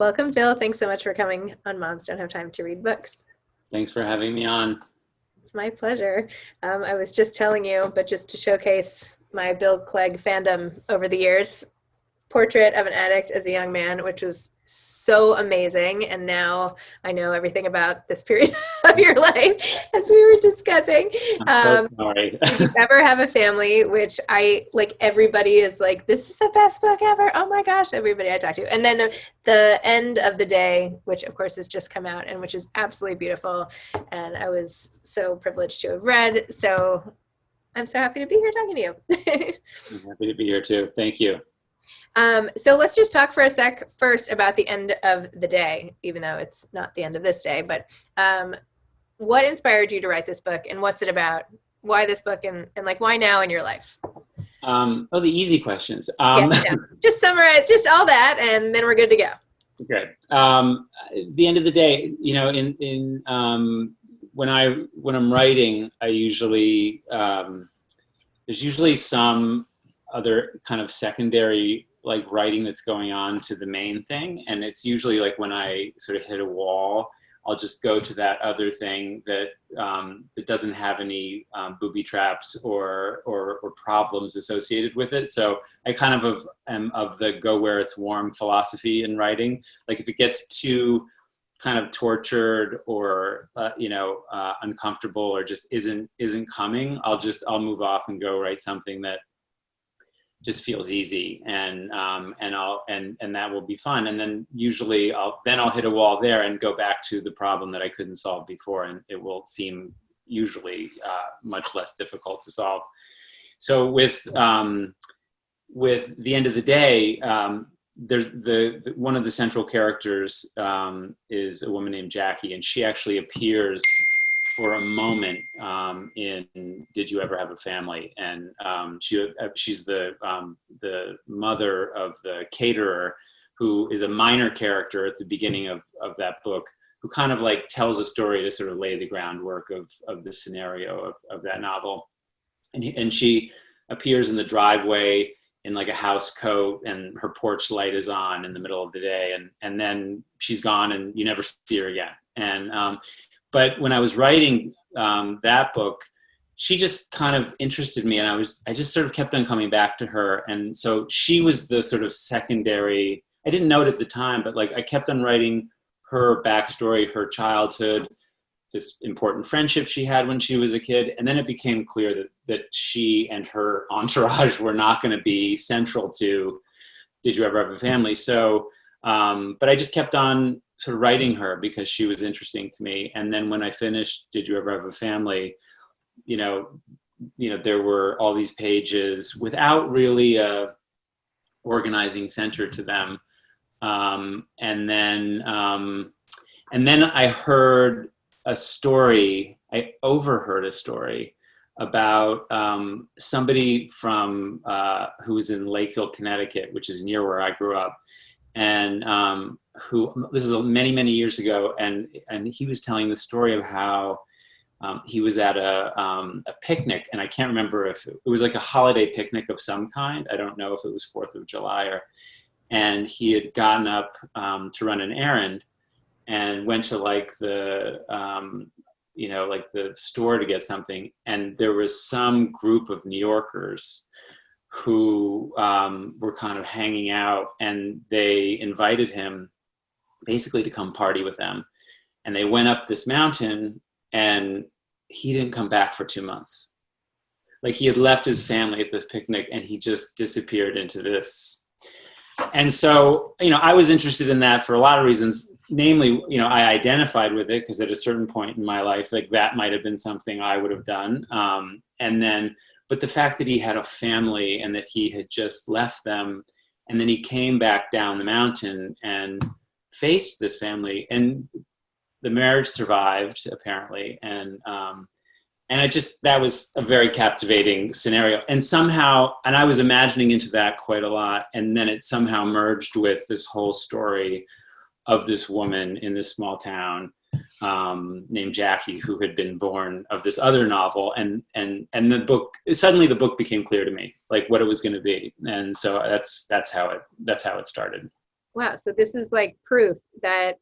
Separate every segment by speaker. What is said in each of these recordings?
Speaker 1: Welcome, Bill. Thanks so much for coming on Moms Don't Have Time to Read Books.
Speaker 2: Thanks for having me on.
Speaker 1: It's my pleasure. I was just telling you, but just to showcase my Bill Clegg fandom over the years, Portrait of an Addict as a Young Man, which was so amazing. And now I know everything about this period of your life, as we were discussing.
Speaker 2: I'm so sorry.
Speaker 1: Did you ever have a family? Which everybody is like, this is the best book ever. Oh my gosh, everybody I talk to. And then the End of the Day, which of course has just come out and which is absolutely beautiful. And I was so privileged to have read. So I'm so happy to be here talking to you.
Speaker 2: I'm happy to be here too. Thank you.
Speaker 1: So let's just talk for a sec first about the end of the day, even though it's not the end of this day, but what inspired you to write this book and what's it about? Why this book and like why now in your life?
Speaker 2: Well, the easy questions.
Speaker 1: Yeah. Just summarize, just all that, and then we're good to go.
Speaker 2: Good. The end of the day, you know, when I'm writing, I usually there's usually some other kind of secondary like writing that's going on to the main thing, and it's usually like when I sort of hit a wall, I'll just go to that other thing that that doesn't have any booby traps or problems associated with it. So I kind of am of the go where it's warm philosophy in writing. Like if it gets too kind of tortured or uncomfortable or just isn't coming, I'll move off and go write something that just feels easy, and that will be fun. And then usually I'll hit a wall there and go back to the problem that I couldn't solve before, and it will seem usually much less difficult to solve. So with The End of the Day, there's one of the central characters is a woman named Jackie, and she actually appears for a moment in Did You Ever Have a Family? And she's the mother of the caterer, who is a minor character at the beginning of that book, who kind of like tells a story to sort of lay the groundwork of the scenario of that novel. And she appears in the driveway in like a house coat, and her porch light is on in the middle of the day, and then she's gone and you never see her again. And but when I was writing that book, she just kind of interested me, and I just sort of kept on coming back to her. And so she was the sort of secondary, I didn't know it at the time, but like I kept on writing her backstory, her childhood, this important friendship she had when she was a kid. And then it became clear that she and her entourage were not going to be central to Did You Ever Have a Family? So, but I just kept on sort of writing her because she was interesting to me. And then when I finished Did You Ever Have a Family, you know, there were all these pages without really a organizing center to them. And then I heard a story, I overheard a story about somebody from who was in Lakeville, Connecticut, which is near where I grew up. And this is many, many years ago, and he was telling the story of how he was at a picnic, and I can't remember if it was like a holiday picnic of some kind. I don't know if it was 4th of July and he had gotten up to run an errand and went to like the the store to get something, and there was some group of New Yorkers who were kind of hanging out, and they invited him basically to come party with them. And they went up this mountain, and he didn't come back for 2 months. Like he had left his family at this picnic and he just disappeared into this. And so, I was interested in that for a lot of reasons. Namely, I identified with it because at a certain point in my life, like that might have been something I would have done. But the fact that he had a family and that he had just left them, and then he came back down the mountain and faced this family, and the marriage survived apparently. And that was a very captivating scenario. And somehow, and I was imagining into that quite a lot. And then it somehow merged with this whole story of this woman in this small town named Jackie, who had been born of this other novel, and the book, suddenly the book became clear to me, like what it was going to be. And so that's how it started.
Speaker 1: Wow. So this is like proof that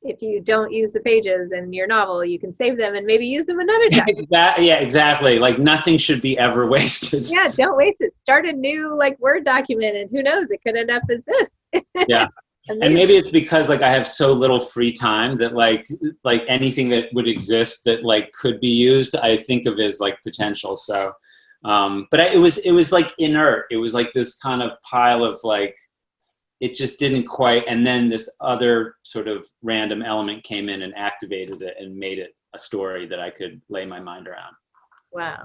Speaker 1: if you don't use the pages in your novel, you can save them and maybe use them another time.
Speaker 2: Yeah, exactly. Like nothing should be ever wasted.
Speaker 1: Yeah, don't waste it. Start a new like Word document, and who knows, it could end up as this.
Speaker 2: Yeah. And
Speaker 1: Amazing.
Speaker 2: maybe it's because like I have so little free time that like anything that would exist that like could be used, I think of as like potential. So, but it was like inert. It was like this kind of pile of like, it just didn't quite. And then this other sort of random element came in and activated it and made it a story that I could lay my mind around.
Speaker 1: Wow.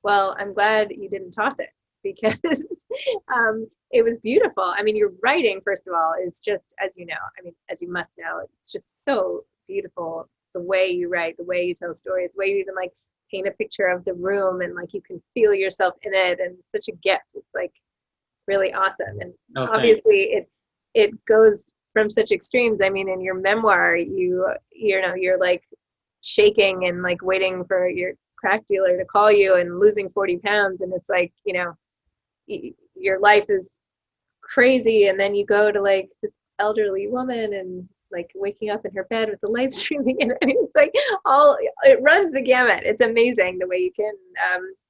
Speaker 1: Well, I'm glad you didn't toss it because it was beautiful. I mean, your writing, first of all, is just, as you know, I mean, as you must know, it's just so beautiful. The way you write, the way you tell stories, the way you even like paint a picture of the room and like you can feel yourself in it. And it's such a gift. It's like really awesome. And
Speaker 2: Oh,
Speaker 1: obviously it goes from such extremes. I mean, in your memoir, you know, you're like shaking and like waiting for your crack dealer to call you and losing 40 pounds. And it's like, you know, your life is crazy. And then you go to like this elderly woman and like waking up in her bed with the light streaming in. I mean, it's like it runs the gamut. It's amazing the way you can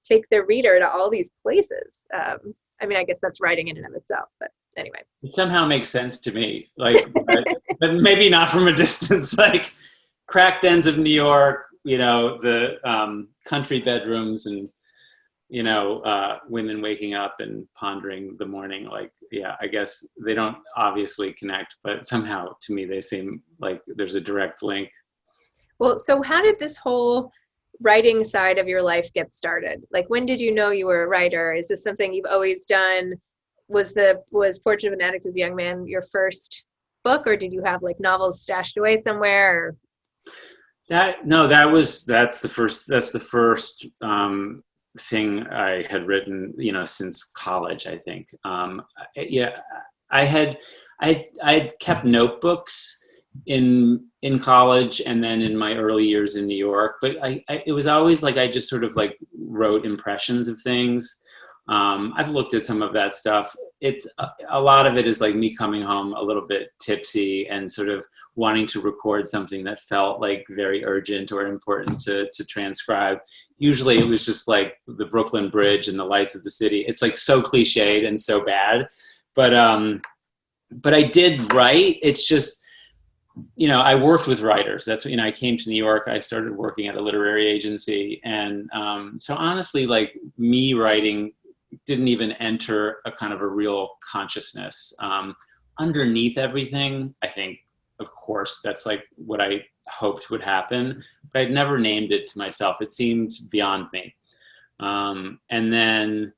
Speaker 1: take the reader to all these places. I mean, I guess that's writing in and of itself, but anyway.
Speaker 2: it somehow makes sense to me, like, but maybe not from a distance. Like crack dens of New York, you know, the country bedrooms, and you know, women waking up and pondering the morning. Like, yeah, I guess they don't obviously connect, but somehow to me they seem like there's a direct link.
Speaker 1: Well, so how did this whole writing side of your life get started? Like, when did you know you were a writer? Is this something you've always done? Was Portrait of an Addict as a Young Man your first book, or did you have like novels stashed away somewhere?
Speaker 2: That's the first thing I had written, you know, since college, I think. Yeah, I had I had kept notebooks in college and then in my early years in New York, but it was always like I just sort of like wrote impressions of things. I've looked at some of that stuff. It's a lot of it is like me coming home a little bit tipsy and sort of wanting to record something that felt like very urgent or important to transcribe. Usually it was just like the Brooklyn Bridge and the lights of the city. It's like so cliched and so bad, but I did write. It's just, you know, I worked with writers. That's, you know, I came to New York, I started working at a literary agency. And so honestly, like me writing didn't even enter a kind of a real consciousness. Underneath everything, I think, of course, that's like what I hoped would happen, but I'd never named it to myself. It seemed beyond me. And then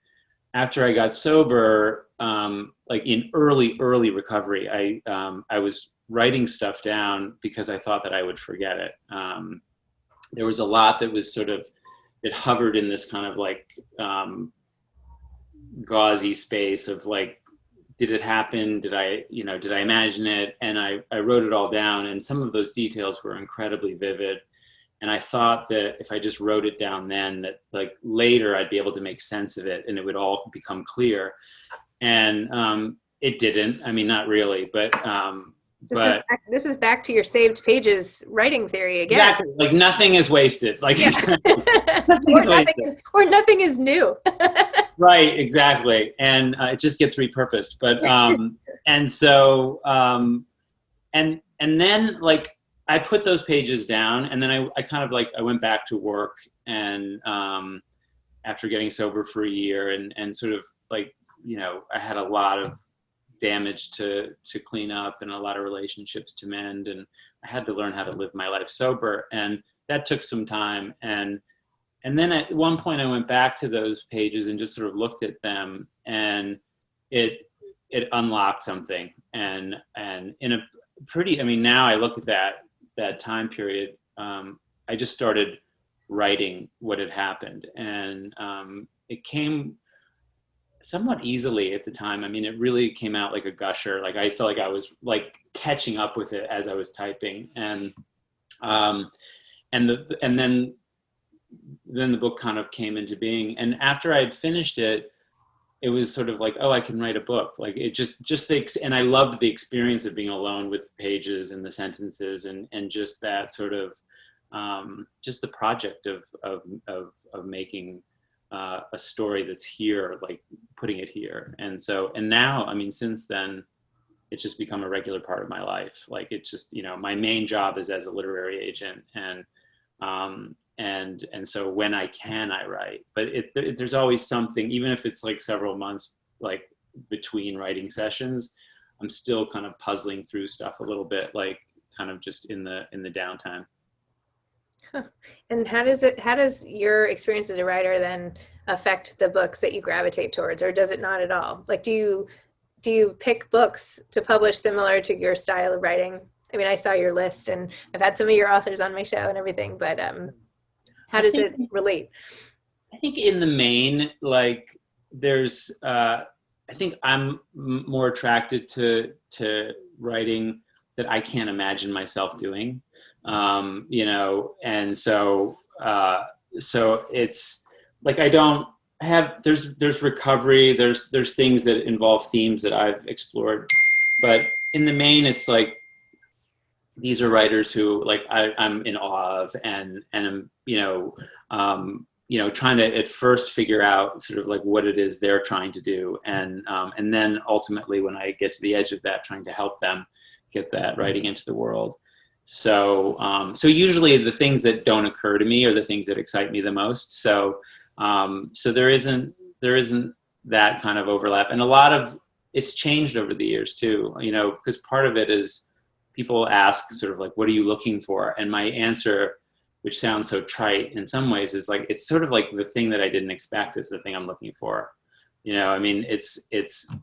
Speaker 2: after I got sober, like in early recovery, I was writing stuff down because I thought that I would forget it. There was a lot that was sort of, it hovered in this kind of like gauzy space of like, did it happen? Did I imagine it? And I wrote it all down, and some of those details were incredibly vivid. And I thought that if I just wrote it down then, that like later I'd be able to make sense of it and it would all become clear. And it didn't. I mean, not really, but
Speaker 1: This is back to your saved pages writing theory again.
Speaker 2: exactly, like nothing is wasted. Like
Speaker 1: yeah. nothing is new.
Speaker 2: Right, exactly, and it just gets repurposed. But and so and then like I put those pages down, and then I kind of like I went back to work, and after getting sober for a year, and sort of like, you know, I had a lot of damage to clean up and a lot of relationships to mend, and I had to learn how to live my life sober, and that took some time. And then at one point I went back to those pages and just sort of looked at them, and it unlocked something. And in a pretty, I mean, now I look at that time period, I just started writing what had happened, and it came somewhat easily at the time. I mean, it really came out like a gusher. Like I felt like I was like catching up with it as I was typing, and then the book kind of came into being. And after I had finished it, it was sort of like, oh, I can write a book. Like it and I loved the experience of being alone with the pages and the sentences and just that sort of, just the project of making a story that's here, like putting it here. And now, I mean, since then, it's just become a regular part of my life. Like it's just, my main job is as a literary agent, and so when I can, I write. But there's always something, even if it's like several months, like between writing sessions, I'm still kind of puzzling through stuff a little bit, like kind of just in the downtime.
Speaker 1: Huh. And how does your experience as a writer then affect the books that you gravitate towards, or does it not at all? Like, do you pick books to publish similar to your style of writing? I mean, I saw your list and I've had some of your authors on my show and everything, but how does it relate?
Speaker 2: I think in the main, like there's, I think I'm more attracted to writing that I can't imagine myself doing, and so it's like I don't have, there's recovery, there's things that involve themes that I've explored, but in the main, it's like these are writers who like I'm in awe of, and I'm trying to at first figure out sort of like what it is they're trying to do, and then ultimately when I get to the edge of that, trying to help them get that writing into the world. So usually the things that don't occur to me are the things that excite me the most. So there isn't that kind of overlap, and a lot of it's changed over the years too. Because part of it is people ask sort of like, what are you looking for? And my answer, which sounds so trite in some ways, is like, it's sort of like the thing that I didn't expect is the thing I'm looking for. I mean, it's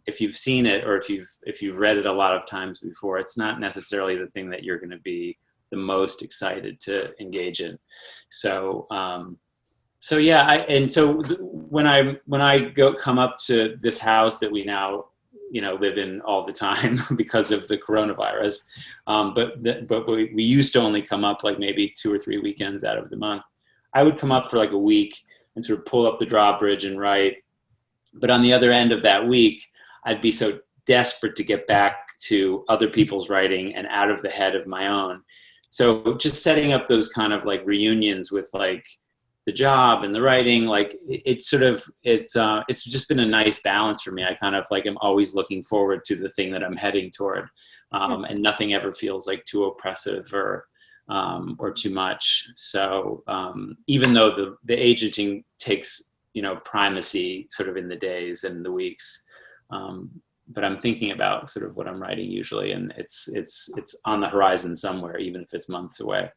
Speaker 2: if you've seen it or if you've read it a lot of times before, it's not necessarily the thing that you're going to be the most excited to engage in. So yeah, when I come up to this house that we now live in all the time because of the coronavirus, but we used to only come up like maybe 2 or 3 weekends out of the month. I would come up for like a week and sort of pull up the drawbridge and write. But on the other end of that week, I'd be so desperate to get back to other people's writing and out of the head of my own. So just setting up those kind of like reunions with like the job and the writing, like it's just been a nice balance for me. I kind of like am always looking forward to the thing that I'm heading toward, and nothing ever feels like too oppressive or too much. So even though the agenting takes primacy sort of in the days and the weeks, but I'm thinking about sort of what I'm writing usually, and it's on the horizon somewhere, even if it's months away.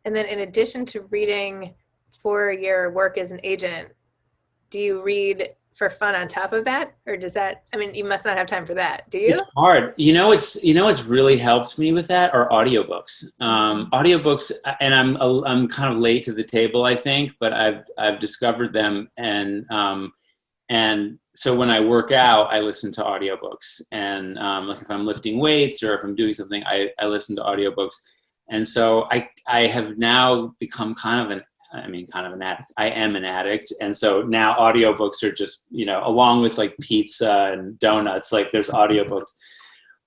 Speaker 1: And then in addition to reading for your work as an agent, do you read for fun on top of that? Or does that, I mean, you must not have time for that, do you?
Speaker 2: It's hard. It's really helped me with that are audiobooks. Audiobooks, and I'm kind of late to the table, I think, but I've discovered them, and so when I work out, I listen to audiobooks, and like if I'm lifting weights or if I'm doing something, I listen to audiobooks. And so I have now become kind of an addict. I am an addict. And so now audiobooks are just, along with like pizza and donuts, like there's audiobooks.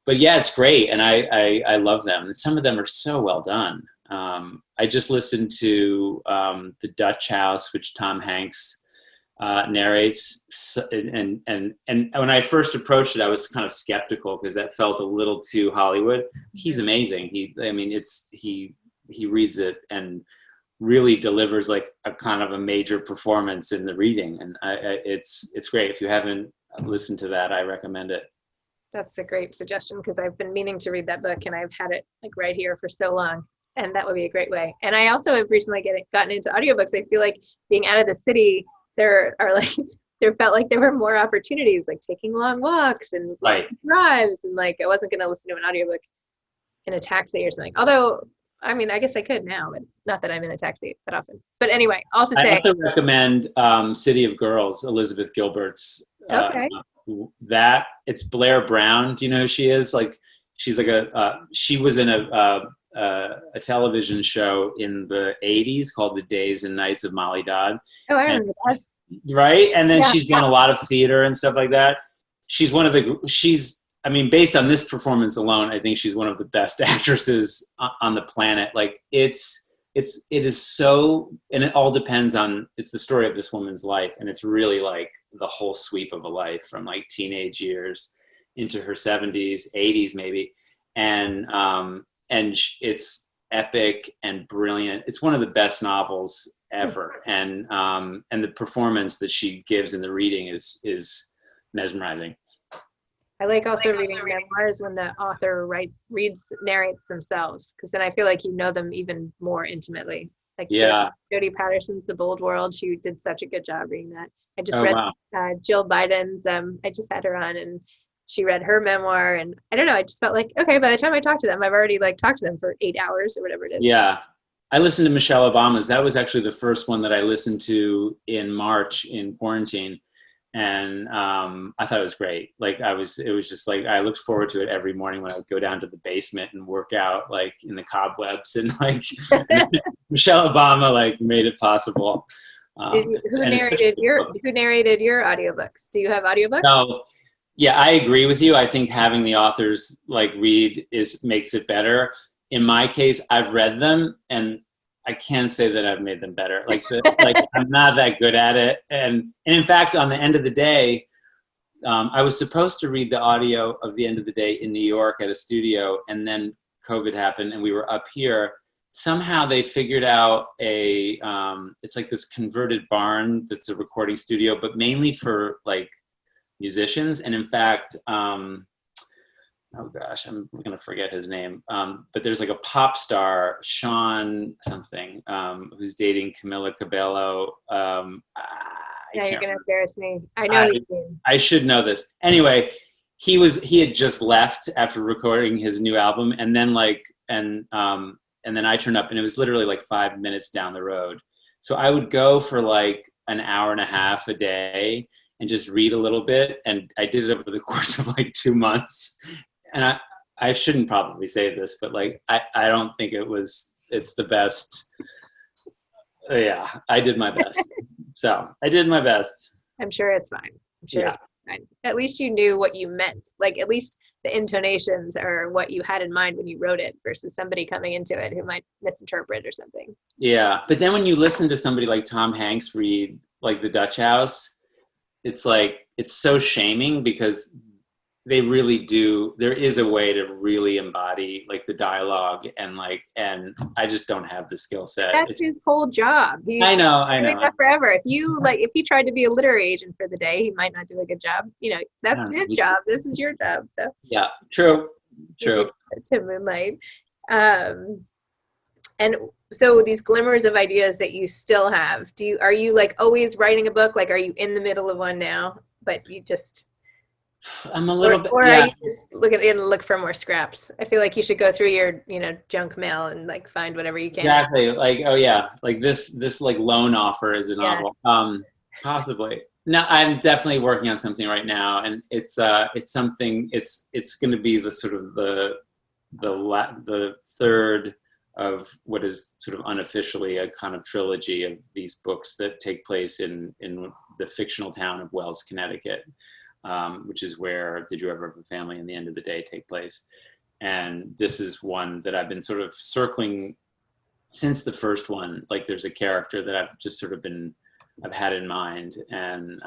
Speaker 2: But yeah, it's great. And I love them. And some of them are so well done. I just listened to The Dutch House, which Tom Hanks narrates. And when I first approached it, I was kind of skeptical because that felt a little too Hollywood. He's amazing. He reads it and really delivers like a kind of a major performance in the reading, and it's great. If you haven't listened to that, I recommend it.
Speaker 1: That's a great suggestion, because I've been meaning to read that book and I've had it like right here for so long, and that would be a great way. And I also have recently gotten into audiobooks. I feel like being out of the city, there felt like there were more opportunities, like taking long walks and
Speaker 2: right.
Speaker 1: drives, and like I wasn't going to listen to an audiobook in a taxi or something. Although, I mean, I guess I could now, but not that I'm in a taxi that often. But anyway, I
Speaker 2: have to recommend City of Girls, Elizabeth Gilbert's.
Speaker 1: Okay.
Speaker 2: That it's Blair Brown. Do you know who she is? Like, she's like she was in a television show in the 80s called The Days and Nights of Molly Dodd.
Speaker 1: Oh, I remember that.
Speaker 2: right? And then
Speaker 1: Yeah.
Speaker 2: she's done a lot of theater and stuff like that. I mean, based on this performance alone, I think she's one of the best actresses on the planet. Like it is so, and it all depends on, it's the story of this woman's life. And it's really like the whole sweep of a life from like teenage years into her 70s, 80s maybe. And it's epic and brilliant. It's one of the best novels ever. And the performance that she gives in the reading is mesmerizing.
Speaker 1: I like also reading memoirs when the author narrates themselves, because then I feel like you know them even more intimately. Like
Speaker 2: Yeah.
Speaker 1: Jodie Patterson's The Bold World, she did such a good job reading that. I just
Speaker 2: Oh,
Speaker 1: read
Speaker 2: wow.
Speaker 1: Jill Biden's, I just had her on and she read her memoir, and I don't know, I just felt like, okay, by the time I talk to them, I've already like talked to them for 8 hours or whatever it is.
Speaker 2: Yeah. I listened to Michelle Obama's. That was actually the first one that I listened to in March in quarantine. And I thought it was great. Like it was just like, I looked forward to it every morning when I would go down to the basement and work out like in the cobwebs, and like Michelle Obama like made it possible.
Speaker 1: Who narrated your audiobooks? Do you have audiobooks?
Speaker 2: No, yeah, I agree with you. I think having the authors like read makes it better. In my case, I've read them and I can't say that I've made them better. Like I'm not that good at it. And in fact, on the end of the day, I was supposed to read the audio of the end of the day in New York at a studio, and then COVID happened and we were up here. Somehow they figured out it's like this converted barn that's a recording studio, but mainly for like musicians. And in fact, oh gosh, I'm going to forget his name. But there's like a pop star, Sean something, who's dating Camila Cabello.
Speaker 1: Yeah, you're going to embarrass me. I know his name.
Speaker 2: I should know this. Anyway, he had just left after recording his new album, and then and then I turned up, and it was literally like 5 minutes down the road. So I would go for like an hour and a half a day and just read a little bit. And I did it over the course of like 2 months. And I shouldn't probably say this, but like, I don't think it's the best. Yeah, I did my best. So I did my best.
Speaker 1: I'm sure it's fine. I'm sure it's fine. At least you knew what you meant. Like at least the intonations are what you had in mind when you wrote it versus somebody coming into it who might misinterpret or something.
Speaker 2: Yeah. But then when you listen to somebody like Tom Hanks read like The Dutch House, it's like, it's so shaming because they really do. There is a way to really embody like the dialogue and I just don't have the skill set.
Speaker 1: That's his whole job.
Speaker 2: I know.
Speaker 1: Doing that forever. If he tried to be a literary agent for the day, he might not do a good job. You know, that's his job. This is your job. So
Speaker 2: yeah, true.
Speaker 1: To Moonlight. And so these glimmers of ideas that you still have, are you like always writing a book? Like, are you in the middle of one now, but you just...
Speaker 2: I'm a little bit,
Speaker 1: or are you just look for more scraps? I feel like you should go through your, junk mail and like find whatever you can.
Speaker 2: Exactly. Like, oh yeah, like this like loan offer is a novel. Possibly. No, I'm definitely working on something right now, and it's something. It's going to be the sort of the third of what is sort of unofficially a kind of trilogy of these books that take place in the fictional town of Wells, Connecticut. Which is where Did You Ever Have a Family and The End of the Day take place. And this is one that I've been sort of circling since the first one. Like there's a character that I've just sort of I've had in mind. And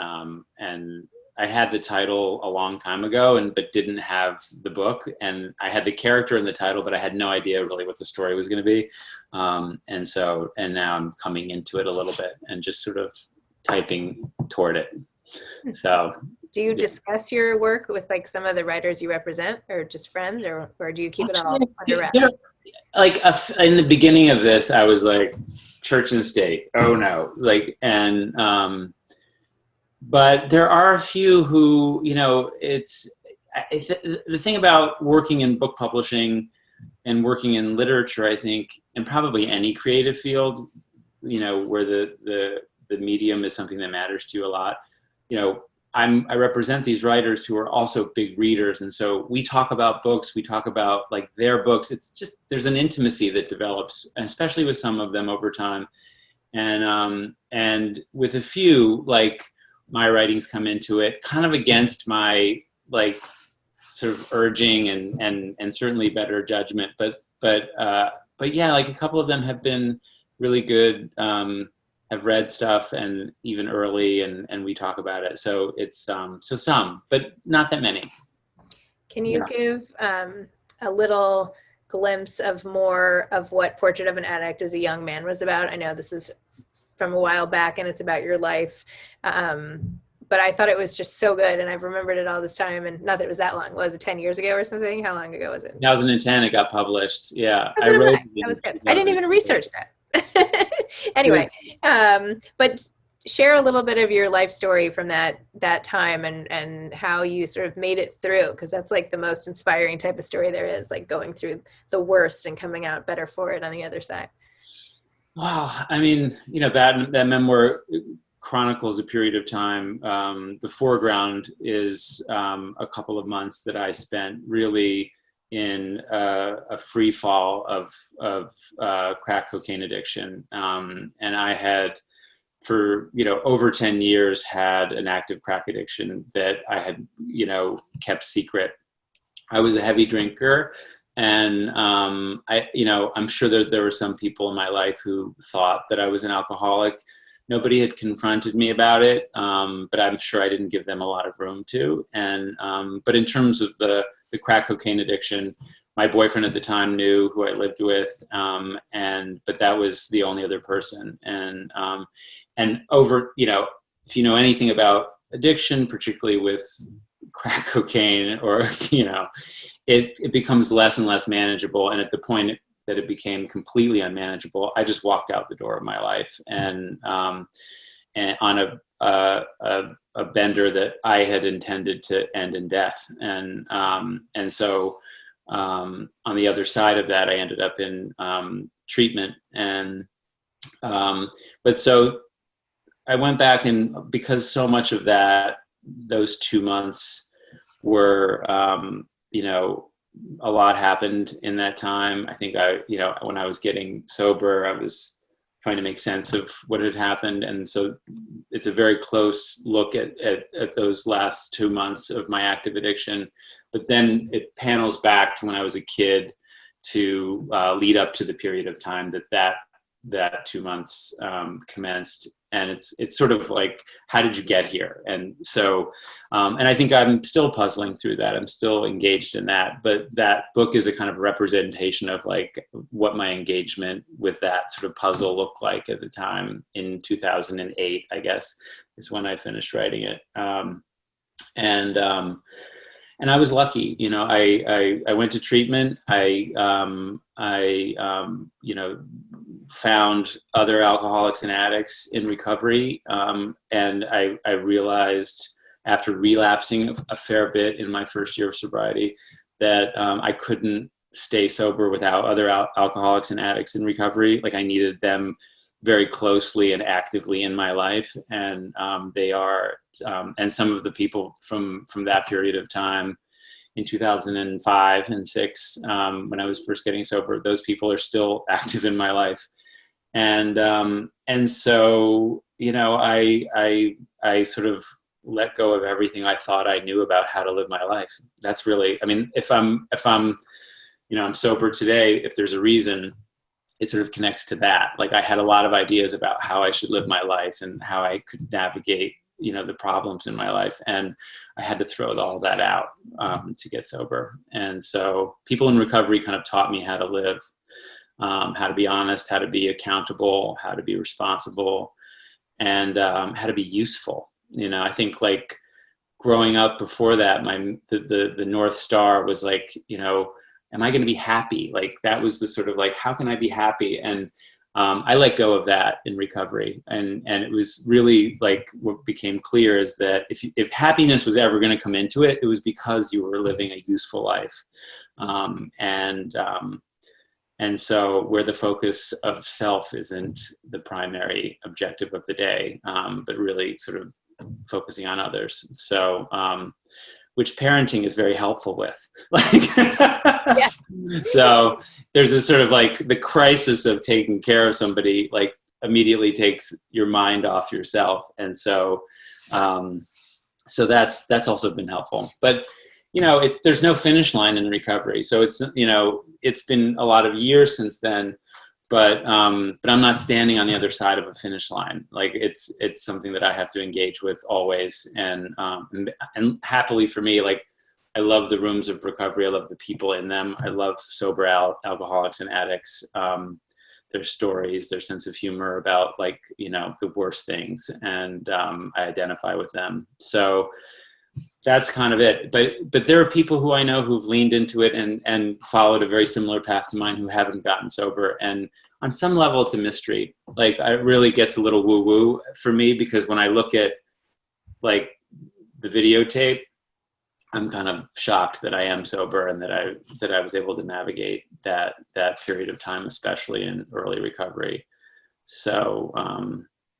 Speaker 2: I had the title a long time ago but didn't have the book. And I had the character in the title, but I had no idea really what the story was going to be. And now I'm coming into it a little bit and just sort of typing toward it. So...
Speaker 1: Do you discuss your work with like some of the writers you represent, or just friends, or do you keep it all under wraps?
Speaker 2: Like in the beginning of this, I was like, church and state. Oh no! But there are a few who, the thing about working in book publishing and working in literature, I think, and probably any creative field, where the medium is something that matters to you a lot. I represent these writers who are also big readers. And so we talk about books, we talk about like their books. It's just, there's an intimacy that develops, and especially with some of them over time. And with a few, like, my writings come into it kind of against my, like, sort of urging and certainly better judgment, but yeah, like, a couple of them have been really good, have read stuff, and even early, and we talk about it, so it's so some, but not that many.
Speaker 1: Can you give a little glimpse of more of what Portrait of an Addict as a Young Man was about? I know this is from a while back and it's about your life, but I thought it was just so good, and I've remembered it all this time. And not that it was that long. Was it 10 years ago or something? How long ago was it?
Speaker 2: 2010 it got published. Yeah,
Speaker 1: Oh,
Speaker 2: I wrote it
Speaker 1: that
Speaker 2: in
Speaker 1: was good. I didn't even
Speaker 2: 2008.
Speaker 1: research that. Anyway, but share a little bit of your life story from that time, and how you sort of made it through, because that's like the most inspiring type of story there is, like going through the worst and coming out better for it on the other side.
Speaker 2: Well, I mean, that memoir chronicles a period of time. The foreground is a couple of months that I spent really in a free fall of crack cocaine addiction, and I had, for over 10 years, had an active crack addiction that I had kept secret. I was a heavy drinker, and I'm sure that there were some people in my life who thought that I was an alcoholic. Nobody had confronted me about it, but I'm sure I didn't give them a lot of room to. And but in terms of the crack cocaine addiction, my boyfriend at the time knew, who I lived with, but that was the only other person. And over, if you know anything about addiction, particularly with crack cocaine, or it becomes less and less manageable. And at the point that it became completely unmanageable, I just walked out the door of my life, and on a bender that I had intended to end in death. And so on the other side of that, I ended up in treatment. And but so I went back, and because so much of those 2 months were, a lot happened in that time. I think when I was getting sober, I was trying to make sense of what had happened. And so it's a very close look at those last 2 months of my active addiction. But then it panels back to when I was a kid, to lead up to the period of time that 2 months commenced. And it's sort of like, how did you get here? And so, and I think I'm still puzzling through that. I'm still engaged in that. But that book is a kind of representation of, like, what my engagement with that sort of puzzle looked like at the time in 2008, I guess, is when I finished writing it. And I was lucky, I went to treatment. I found other alcoholics and addicts in recovery. And I realized, after relapsing a fair bit in my first year of sobriety, that I couldn't stay sober without other alcoholics and addicts in recovery. Like, I needed them very closely and actively in my life. And they are, and some of the people from that period of time in 2005 and 6, when I was first getting sober, those people are still active in my life. And so, I sort of let go of everything I thought I knew about how to live my life. That's really, I mean, if I'm I'm sober today, if there's a reason, it sort of connects to that. Like, I had a lot of ideas about how I should live my life and how I could navigate, the problems in my life. And I had to throw all that out to get sober. And so people in recovery kind of taught me how to live, how to be honest, how to be accountable, how to be responsible, and how to be useful. I think, like, growing up before that, the North Star was like, am I going to be happy? Like, that was the sort of, like, how can I be happy? And I let go of that in recovery. And it was really, like, what became clear is that if happiness was ever going to come into it, it was because you were living a useful life. And so, where the focus of self isn't the primary objective of the day, but really sort of focusing on others. So, which parenting is very helpful with.
Speaker 1: Yeah.
Speaker 2: So there's this sort of, like, the crisis of taking care of somebody, like, immediately takes your mind off yourself. And so, so that's also been helpful. But, there's no finish line in recovery. So it's, it's been a lot of years since then, but I'm not standing on the other side of a finish line. Like it's something that I have to engage with always. And happily for me, like, I love the rooms of recovery. I love the people in them. I love sober alcoholics and addicts. Their stories, their sense of humor about, like, the worst things. And I identify with them. So that's kind of it. But there are people who I know who've leaned into it and followed a very similar path to mine who haven't gotten sober. And on some level, it's a mystery. Like, it really gets a little woo-woo for me, because when I look at, like, the videotape, I'm kind of shocked that I am sober and that I was able to navigate that period of time, especially in early recovery. So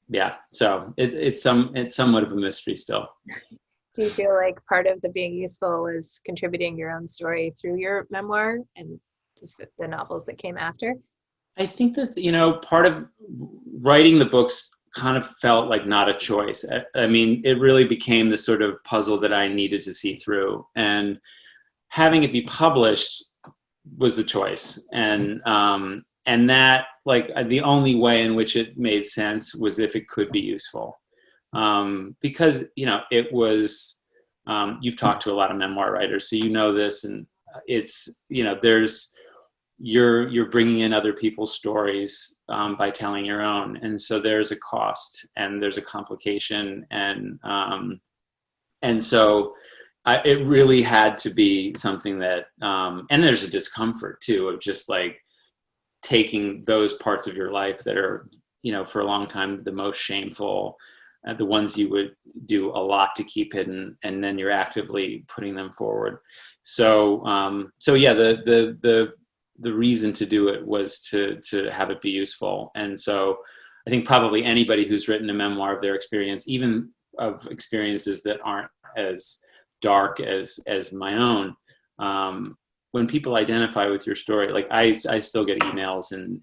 Speaker 2: yeah, so it's somewhat of a mystery still.
Speaker 1: Do you feel like part of the being useful was contributing your own story through your memoir and the novels that came after?
Speaker 2: I think that, part of writing the books kind of felt like not a choice. I mean, it really became the sort of puzzle that I needed to see through, and having it be published was the choice. And that, like, the only way in which it made sense was if it could be useful. Because, it was, you've talked to a lot of memoir writers, so this, and it's, you're bringing in other people's stories by telling your own. And so there's a cost and there's a complication. And so it really had to be something that, and there's a discomfort too, of just like taking those parts of your life that are, for a long time, the most shameful, the ones you would do a lot to keep hidden, and then you're actively putting them forward. So yeah, the reason to do it was to have it be useful. And so I think probably anybody who's written a memoir of their experience, even of experiences that aren't as dark as my own, when people identify with your story, like I still get emails and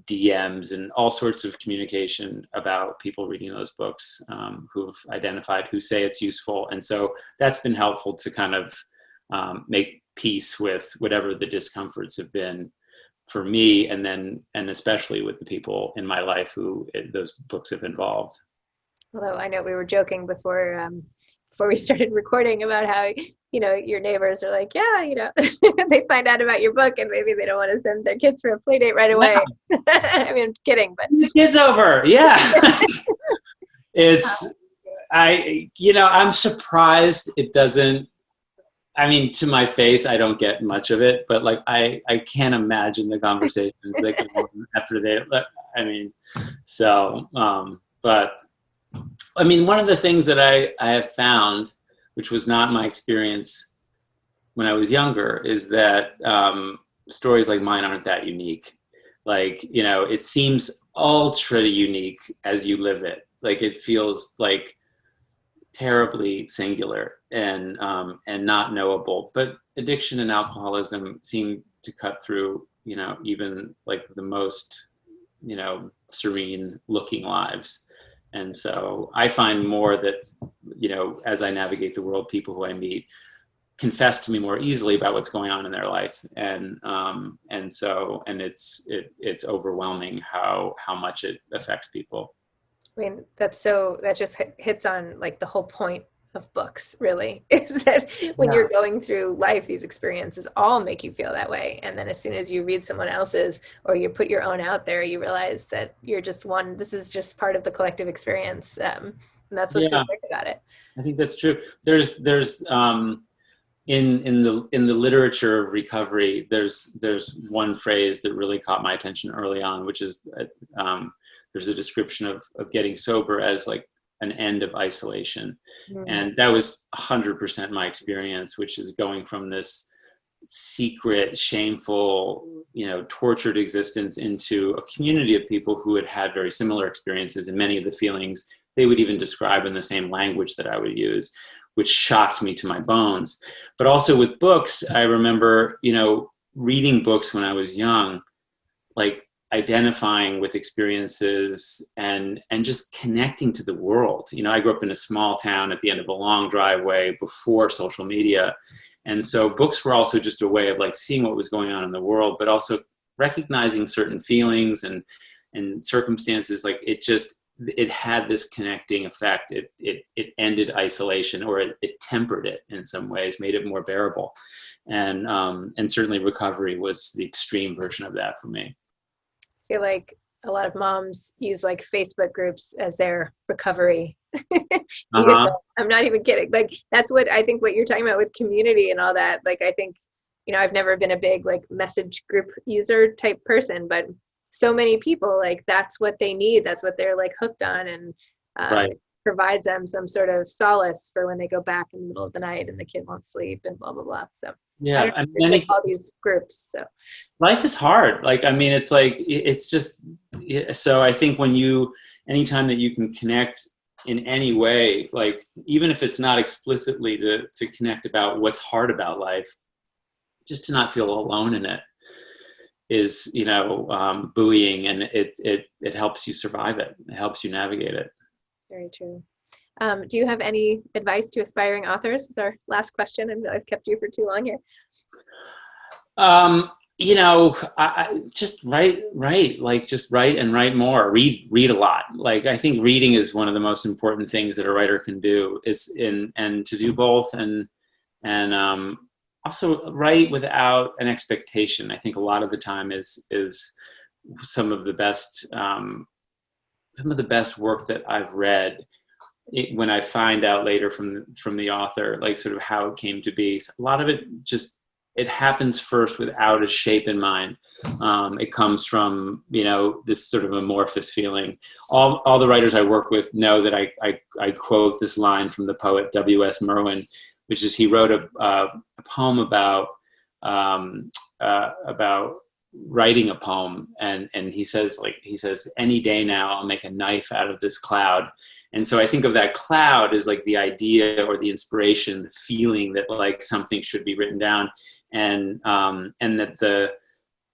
Speaker 2: DMs and all sorts of communication about people reading those books, who've identified, who say it's useful. And so that's been helpful to kind of make peace with whatever the discomforts have been for me, and especially with the people in my life who those books have involved.
Speaker 1: Although I know we were joking before we started recording about how, your neighbors are like, yeah, they find out about your book and maybe they don't want to send their kids for a play date right away. No. I mean, I'm kidding, but
Speaker 2: the kid's over. Yeah. I'm surprised it doesn't. I mean, to my face, I don't get much of it, but like, I can't imagine the conversations that go on after but I mean, one of the things that I have found, which was not my experience when I was younger, is that stories like mine aren't that unique. Like, it seems ultra unique as you live it. Like, it feels like terribly singular and not knowable. But addiction and alcoholism seem to cut through, even like the most, serene looking lives. And so I find more that, as I navigate the world, people who I meet confess to me more easily about what's going on in their life. And it's overwhelming how much it affects people.
Speaker 1: I mean, that just hits on like the whole point of books, really, is that when you're going through life, these experiences all make you feel that way. And then as soon as you read someone else's, or you put your own out there, you realize that you're just one, this is just part of the collective experience. And that's what's so great about it.
Speaker 2: I think that's true. There's in the literature of recovery, there's one phrase that really caught my attention early on, which is there's a description of getting sober as like an end of isolation. Mm-hmm. And that was 100% my experience, which is going from this secret, shameful, tortured existence into a community of people who had had very similar experiences, and many of the feelings they would even describe in the same language that I would use, which shocked me to my bones. But also with books, I remember, reading books when I was young, like identifying with experiences and just connecting to the world. You know, I grew up in a small town at the end of a long driveway before social media. And so books were also just a way of like seeing what was going on in the world, but also recognizing certain feelings and circumstances. Like it had this connecting effect. It ended isolation, or it tempered it in some ways, made it more bearable. And certainly recovery was the extreme version of that for me.
Speaker 1: I feel like a lot of moms use like Facebook groups as their recovery.
Speaker 2: Uh-huh.
Speaker 1: I'm not even kidding. Like that's what I think what you're talking about with community and all that. Like I think, you know, I've never been a big like message group user type person, but so many people like that's what they need. That's what they're like hooked on, and
Speaker 2: Right.
Speaker 1: provides them some sort of solace for when they go back in the middle of the night and the kid won't sleep and blah blah blah. So I
Speaker 2: Yeah.
Speaker 1: don't know.
Speaker 2: And
Speaker 1: There's like all these groups. So
Speaker 2: life is hard. Like, I mean, it's like, it's just, so I think anytime that you can connect in any way, like, even if it's not explicitly to connect about what's hard about life, just to not feel alone in it is, you know, buoying, and it helps you survive it. It helps you navigate it.
Speaker 1: very true. Do you have any advice to aspiring authors? This is our last question. I know I've kept you for too long here.
Speaker 2: You know, I just write, like just write and write more, read a lot. Like, I think reading is one of the most important things that a writer can do, and to do both, and also write without an expectation. I think a lot of the time is some of the best work that I've read, when I find out later from the author, like sort of how it came to be. So a lot of it just, it happens first without a shape in mind. It comes from, you know, this sort of amorphous feeling. All the writers I work with know that I quote this line from the poet W.S. Merwin, which is, he wrote a poem about writing a poem, and he says, any day now I'll make a knife out of this cloud. And so I think of that cloud as like the idea or the inspiration, the feeling that like something should be written down, and that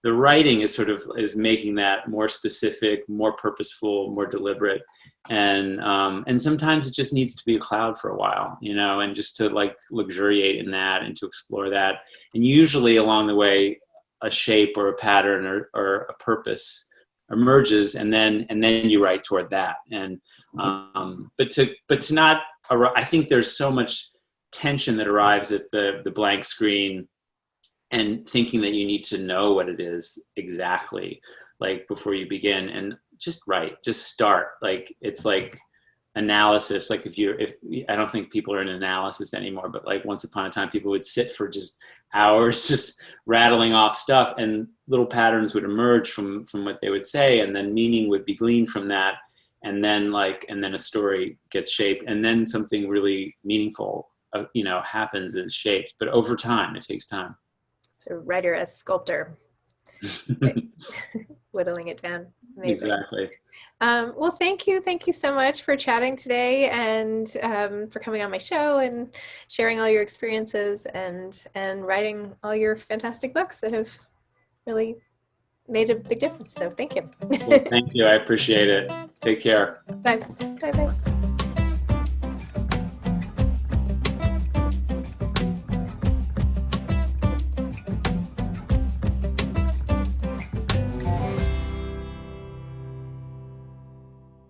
Speaker 2: the writing is sort of making that more specific, more purposeful, more deliberate, and sometimes it just needs to be a cloud for a while, you know, and just to like luxuriate in that and to explore that, and usually along the way a shape or a pattern or a purpose emerges, and then you write toward that. And but to not, I think there's so much tension that arrives at the blank screen, and thinking that you need to know what it is exactly, like before you begin, and just write, just start. Like, it's like analysis. Like if I don't think people are in analysis anymore, but like once upon a time people would sit for just hours just rattling off stuff, and little patterns would emerge from what they would say, and then meaning would be gleaned from that, and then a story gets shaped, and then something really meaningful you know, happens and is shaped. But over time, it takes time.
Speaker 1: So writer as sculptor, whittling it down. Amazing.
Speaker 2: Exactly.
Speaker 1: Well, thank you so much for chatting today, and for coming on my show and sharing all your experiences, and writing all your fantastic books that have really made a big difference. So thank you.
Speaker 2: Well, thank you. I appreciate it. Take care.
Speaker 1: Bye. Bye.